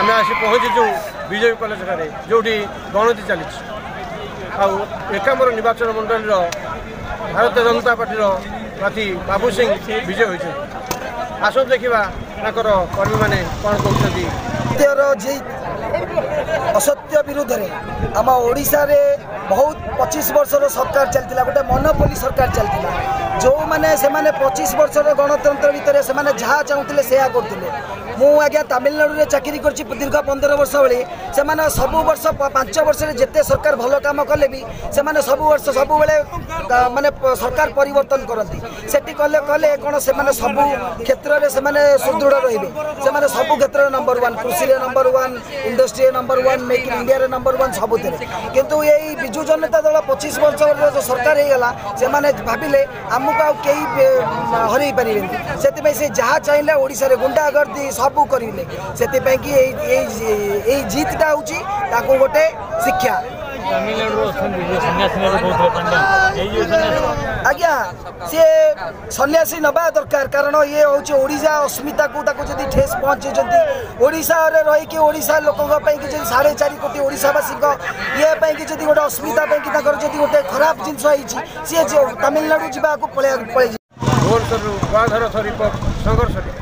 आम आसी पहुँचीचु BJP college जो गणति चली एकाम्बर निर्वाचन मंडल भारतीय जनता पार्टी प्रार्थी बाबू सिंह विजय होती आसो देखा कर्मी मैंने कौन कहते असत्य विरुद्ध में आम ओडिशा रे बहुत 25 वर्षर सरकार चलता गोटे मोनोपोली सरकार चलता जो मैंने से 25 वर्षर गणतंत्र भितर से जहाँ चाहूले से करते मुझे तमिलनाडु में चाकरी कर दीर्घ 15 वर्ष भाई से सब वर्ष 5 वर्ष जिते सरकार भल कम कले भी से सब वर्ष सब माने सरकार परिवर्तन करती से कले कले कौन से सब क्षेत्र में सुदृढ़ रे से सब क्षेत्र नंबर 1 कृषि number 1 industry number 1 make in India number 1 सब किंतु यही बिजु जनता दल 25 वर्ष जो सरकार होगा से भाविले आमको आ कई हरई पारे से जहाँ चाहिए ओडिशा रे गुंडागर्दी सब करेंगे से जीतटा हूँ गोटे शिक्षा आज्ञा सी सन्यासी नवा दरकार कारण ये हूँ ओडिशा अस्मिता को जब ठेस पहुँचे ओडिशा रहीकि ओडिशा लोक 4.5 कोटी ओडिशावासी ये जब गोटे अस्मिता जब गोटे खराब जिनस सी तमिलनाडु जावाक पलि भुवनेश्वर रिपोर्ट संघर्ष